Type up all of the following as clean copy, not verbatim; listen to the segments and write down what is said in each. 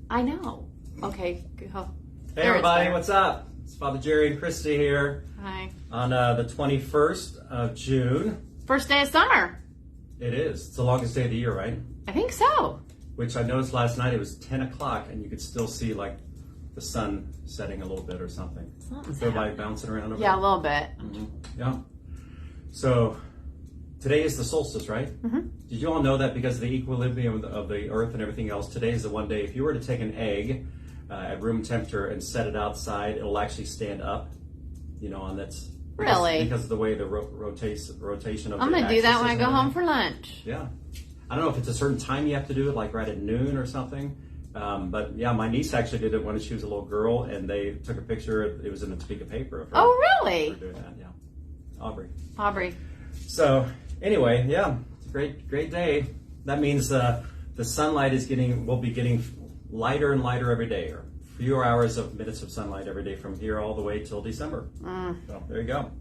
I know. Okay, go. Hey everybody, what's up? It's Father Jerry and Christy here. Hi. On the 21st of June. First day of summer. It is. It's the longest day of the year, right? I think so. Which I noticed last night, it was 10 o'clock and you could still see like the sun setting a little bit or something. Something's Everybody bouncing around over Yeah, there. a little bit. Mm-hmm. Yeah. So today is the solstice, right? Mm-hmm. Did you all know that because of the equilibrium of the earth and everything else, today is the one day, if you were to take an egg at room temperature and set it outside, it'll actually stand up, you know, and that's Really? because of the way the rotation of I'm the going to do axis that when I is go and home everything. for lunch. Yeah. I don't know if it's a certain time you have to do it, like right at noon or something. But yeah, my niece actually did it when she was a little girl, and they took a picture. It was in a speak of paper of her. Oh, really? For doing that, yeah. Aubrey. So anyway, yeah, it's a great day. That means the sunlight will be getting lighter and lighter every day, or fewer hours of minutes of sunlight every day from here all the way till December. So there you go.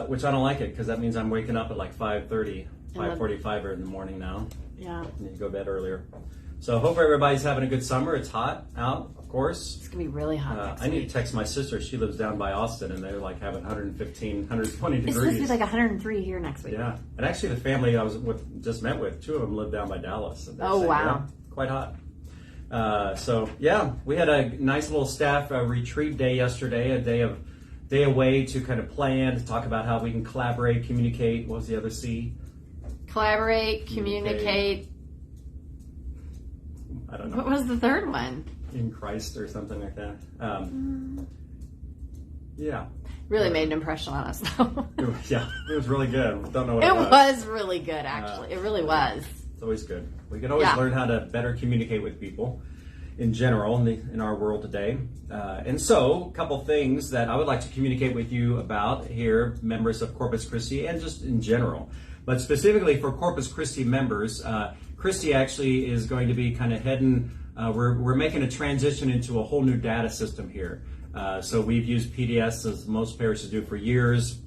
Which I don't like it because that means I'm waking up at like 5:30, 5:45 in the morning now. Yeah. I need to go to bed earlier. So hope everybody's having a good summer. It's hot out, of course. It's going to be really hot next I need week. to text my sister. She lives down by Austin, and they're like having 115, 120 It's degrees. supposed to be like 103 here next week. Yeah, and actually the family I was just met with, two of them live down by Dallas. And they're saying, wow. yeah, quite hot. So yeah, we had a nice little staff retreat day yesterday, a day away to kind of plan, to talk about how we can collaborate, communicate. What was the other C? Collaborate, communicate. I don't know. What was the third one? In Christ or something like that. Yeah. Really made an impression on us, though. It was really good. Don't know what It it was. was really good, actually. It really was. It's always good. We can always learn how to better communicate with people in general in our world today. And so, a couple things that I would like to communicate with you about here, members of Corpus Christi, and just in general. But specifically for Corpus Christi members, Christi actually is going to be kind of heading, we're making a transition into a whole new data system here. So we've used PDS as most parishes do for years.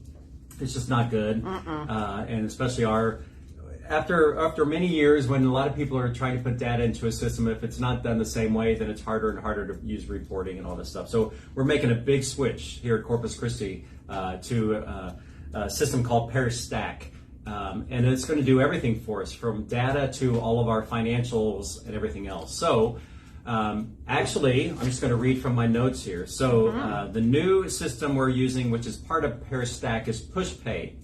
It's just not good. And especially after many years when a lot of people are trying to put data into a system, if it's not done the same way, then it's harder and harder to use reporting and all this stuff. So we're making a big switch here at Corpus Christi to a system called Parish Stack. And it's going to do everything for us, from data to all of our financials and everything else. So actually, I'm just going to read from my notes here. So the new system we're using, which is part of Parish Stack, is PushPay.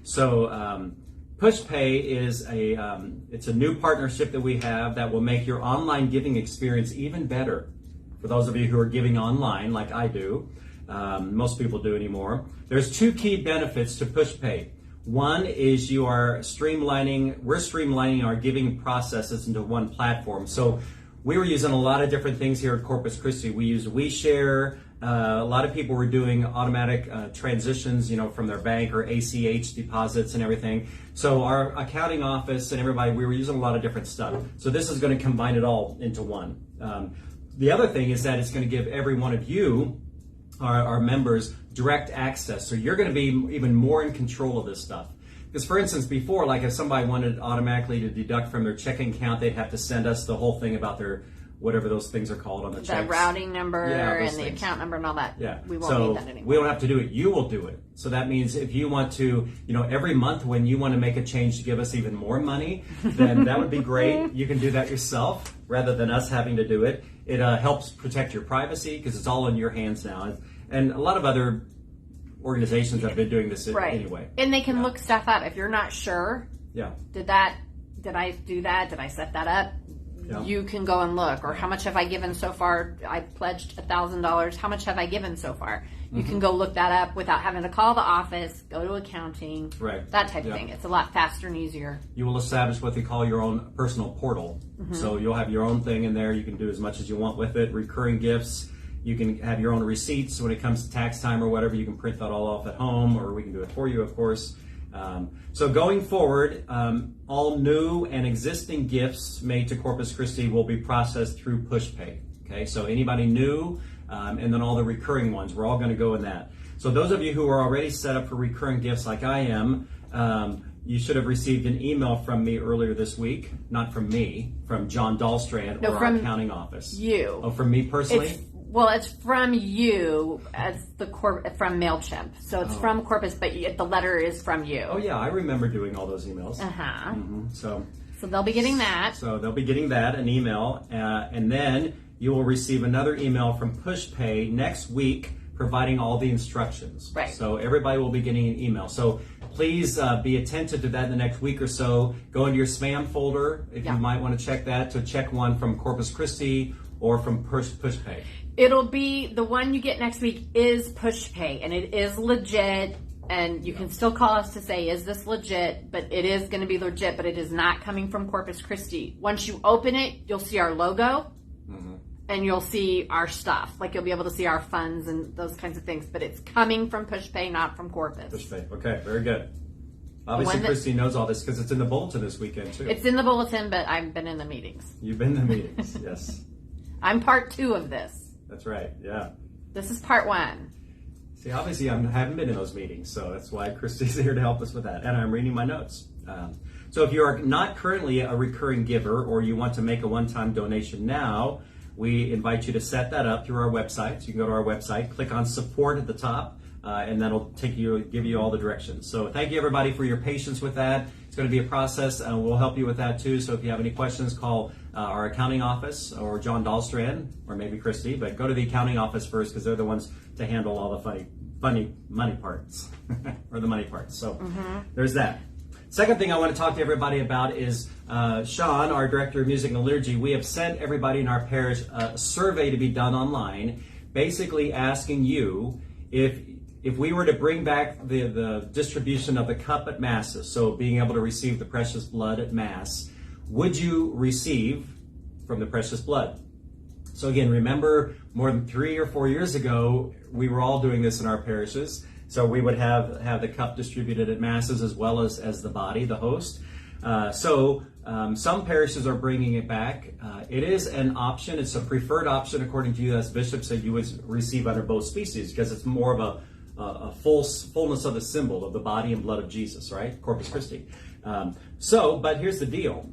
So PushPay is it's a new partnership that we have that will make your online giving experience even better. For those of you who are giving online, like I do, most people do anymore. There's two key benefits to PushPay. One is we're streamlining our giving processes into one platform. So we were using a lot of different things here at Corpus Christi. We use WeShare. A lot of people were doing automatic transitions, from their bank or ACH deposits and everything. So our accounting office and everybody, we were using a lot of different stuff. So this is going to combine it all into one. The other thing is that it's going to give every one of you, our members, direct access. So you're going to be even more in control of this stuff. Because for instance, before, like if somebody wanted automatically to deduct from their checking account, they'd have to send us the whole thing about their, whatever those things are called on the checks. The routing number and the things. account number and all that. Yeah. We won't need that anymore. We don't have to do it. You will do it. So that means if you want to, every month when you want to make a change to give us even more money, then that would be great. You can do that yourself rather than us having to do it. It helps protect your privacy because it's all in your hands now. And a lot of other organizations have been doing this anyway. And they can look stuff up. If you're not sure, did I do that? Did I set that up? Yeah. You can go and look. Or how much have I given so far? I pledged $1,000. How much have I given so far? You can go look that up without having to call the office, go to accounting, that type of thing. It's a lot faster and easier. You will establish what they call your own personal portal. So you'll have your own thing in there. You can do as much as you want with it. Recurring gifts. You can have your own receipts when it comes to tax time or whatever. You can print that all off at home, or we can do it for you, of course. So going forward, all new and existing gifts made to Corpus Christi will be processed through PushPay. Okay, so anybody new, and then all the recurring ones, we're all going to go in that. So those of you who are already set up for recurring gifts like I am, you should have received an email from me earlier this week. Not from me, from John Dahlstrand or our accounting office. You. Oh, from me personally? It's from you as from MailChimp. So it's from Corpus, but the letter is from you. Oh, yeah. I remember doing all those emails. Uh-huh. Mm-hmm. So they'll be getting that. So they'll be getting that, an email. And then you will receive another email from PushPay next week providing all the instructions. Right. So everybody will be getting an email. So please be attentive to that in the next week or so. Go into your spam folder if you might want to check that. So check one from Corpus Christi or from PushPay. It'll be the one you get next week is PushPay, and it is legit. And you can still call us to say, is this legit? But it is going to be legit, but it is not coming from Corpus Christi. Once you open it, you'll see our logo and you'll see our stuff. Like you'll be able to see our funds and those kinds of things. But it's coming from PushPay, not from Corpus. PushPay. Okay, very good. Obviously, Christy knows all this because it's in the bulletin this weekend, too. It's in the bulletin, but I've been in the meetings. You've been in the meetings, yes. I'm part 2 of this. That's right, yeah. This is part 1. See, obviously, I haven't been in those meetings, so that's why Christy's here to help us with that. And I'm reading my notes. So if you are not currently a recurring giver or you want to make a one-time donation now, we invite you to set that up through our website. So you can go to our website, click on support at the top, and that'll give you all the directions. So thank you, everybody, for your patience with that. It's going to be a process, and we'll help you with that, too. So if you have any questions, call our accounting office or John Dahlstrand or maybe Christy, but go to the accounting office first because they're the ones to handle all the funny money parts or the money parts. So there's that. Second thing I want to talk to everybody about is Sean, our Director of Music and Liturgy. We have sent everybody in our parish a survey to be done online, basically asking you if we were to bring back the distribution of the cup at Masses, so being able to receive the precious blood at Mass, would you receive from the precious blood? So again, remember more than 3 or 4 years ago, we were all doing this in our parishes. So we would have the cup distributed at Masses as well as the body, the host. Some parishes are bringing it back. It is an option. It's a preferred option according to you as bishops that you would receive under both species because it's more of a fullness of the symbol of the body and blood of Jesus, right? Corpus Christi. But here's the deal.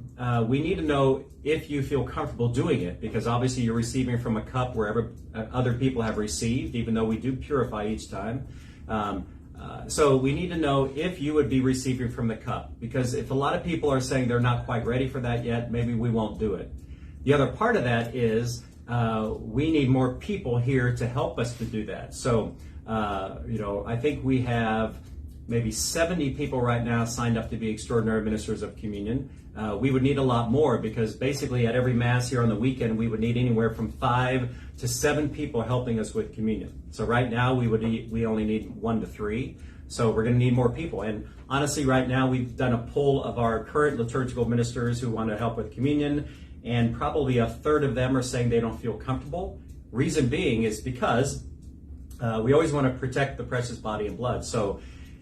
We need to know if you feel comfortable doing it because obviously you're receiving from a cup wherever other people have received, even though we do purify each time. So we need to know if you would be receiving from the cup because if a lot of people are saying they're not quite ready for that yet, maybe we won't do it. The other part of that is we need more people here to help us to do that. So, I think we have maybe 70 people right now signed up to be extraordinary ministers of communion. We would need a lot more because basically at every Mass here on the weekend, we would need anywhere from 5 to 7 people helping us with communion. So right now we only need 1 to 3. So we're going to need more people. And honestly, right now we've done a poll of our current liturgical ministers who want to help with communion. And probably a third of them are saying they don't feel comfortable. Reason being is because we always want to protect the precious body and blood. So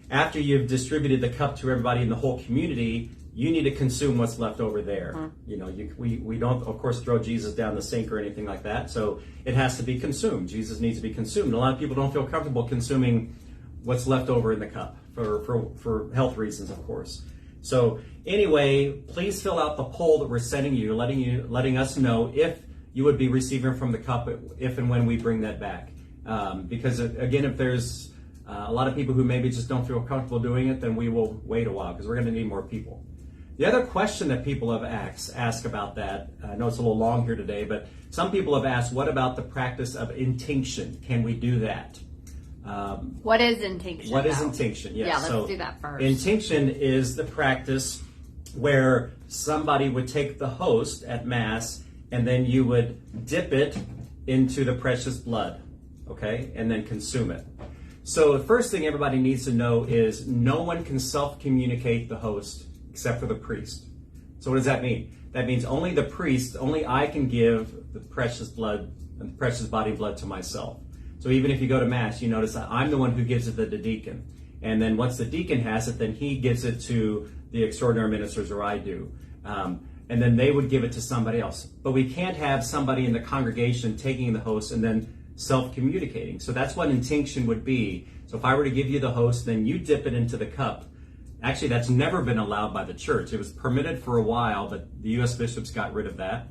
after you've distributed the cup to everybody in the whole community, you need to consume what's left over there. We don't, of course, throw Jesus down the sink or anything like that. So it has to be consumed. Jesus needs to be consumed. A lot of people don't feel comfortable consuming what's left over in the cup for health reasons, of course. So anyway, please fill out the poll that we're sending you, letting us know if you would be receiving from the cup if and when we bring that back. Because again, if there's a lot of people who maybe just don't feel comfortable doing it, then we will wait a while because we're going to need more people. The other question that people have asked about that, I know it's a little long here today, but some people have asked, what about the practice of intinction? Can we do that? What is intinction? What is intinction? Yes. Yeah, let's do that first. Intinction is the practice where somebody would take the host at Mass and then you would dip it into the precious blood, okay, and then consume it. So the first thing everybody needs to know is no one can self-communicate the host except for the priest. So what does that mean? That means only the priest, only I can give the precious blood and the precious body and blood to myself. So even if you go to Mass, you notice that I'm the one who gives it to the deacon. And then once the deacon has it, then he gives it to the extraordinary ministers, or I do. And then they would give it to somebody else. But we can't have somebody in the congregation taking the host and then self-communicating. So that's what intinction would be. So if I were to give you the host, then you dip it into the cup, Actually, that's never been allowed by the church. It was permitted for a while, but the U.S. bishops got rid of that.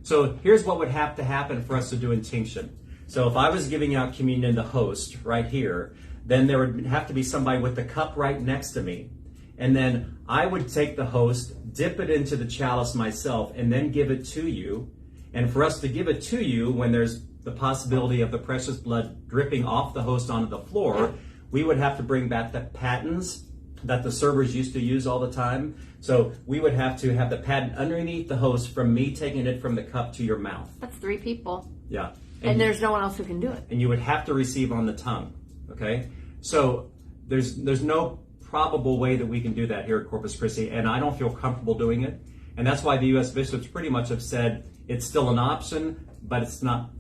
So here's what would have to happen for us to do intinction. So if I was giving out communion to the host right here, then there would have to be somebody with the cup right next to me. And then I would take the host, dip it into the chalice myself, and then give it to you. And for us to give it to you when there's the possibility of the precious blood dripping off the host onto the floor, we would have to bring back the patens that the servers used to use all the time. So we would have to have the paten underneath the host from me taking it from the cup to your mouth. That's 3 people. Yeah. And there's no one else who can do it. And you would have to receive on the tongue. Okay? So there's no probable way that we can do that here at Corpus Christi, and I don't feel comfortable doing it. And that's why the U.S. bishops pretty much have said it's still an option, but it's not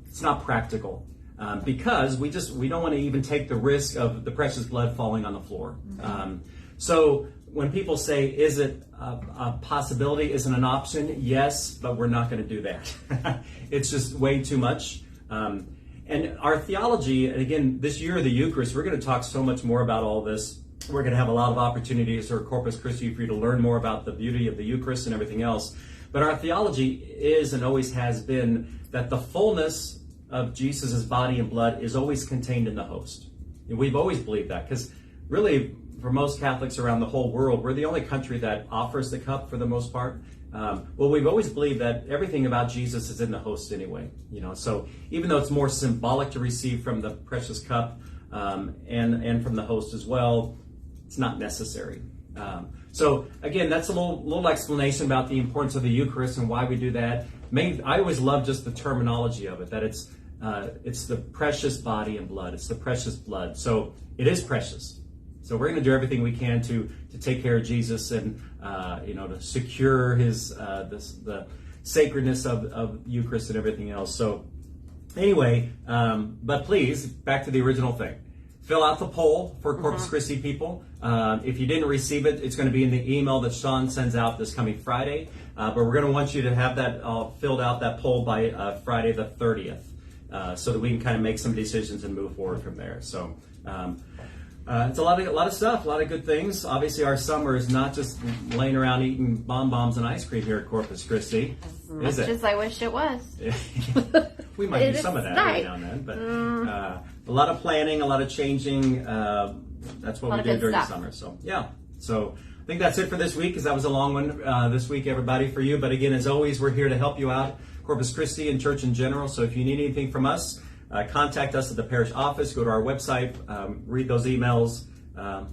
practical. Because we don't want to even take the risk of the precious blood falling on the floor. Mm-hmm. So when people say, is it a possibility, is it an option? Yes, but we're not going to do that. It's just way too much. And our theology, and again, this year of the Eucharist, we're going to talk so much more about all this. We're going to have a lot of opportunities for Corpus Christi for you to learn more about the beauty of the Eucharist and everything else. But our theology is and always has been that the fullness of Jesus' body and blood is always contained in the host. And we've always believed that, because really, for most Catholics around the whole world, we're the only country that offers the cup for the most part. Well, we've always believed that everything about Jesus is in the host anyway. So even though it's more symbolic to receive from the precious cup and from the host as well, it's not necessary. So again, that's a little explanation about the importance of the Eucharist and why we do that. I always love just the terminology of it, that it's the precious body and blood. It's the precious blood. So it is precious. So we're going to do everything we can to take care of Jesus and to secure his the sacredness of Eucharist and everything else. So anyway, but please, back to the original thing. Fill out the poll for Corpus Christi people. If you didn't receive it, it's going to be in the email that Sean sends out this coming Friday. But we're going to want you to have that filled out, that poll, by Friday the 30th, so that we can kind of make some decisions and move forward from there. So it's a lot of stuff, a lot of good things. Obviously, our summer is not just laying around eating bonbons and ice cream here at Corpus Christi. As much as I wish it was. We might do some of that every now and then, but a lot of planning, a lot of changing. That's what we do during the summer. So yeah. So I think that's it for this week, because that was a long one this week, everybody, for you. But again, as always, we're here to help you out, Corpus Christi and church in general. So if you need anything from us, contact us at the parish office. Go to our website, read those emails.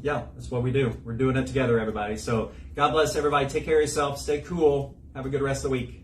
Yeah, that's what we do. We're doing it together, everybody. So God bless everybody. Take care of yourself. Stay cool. Have a good rest of the week.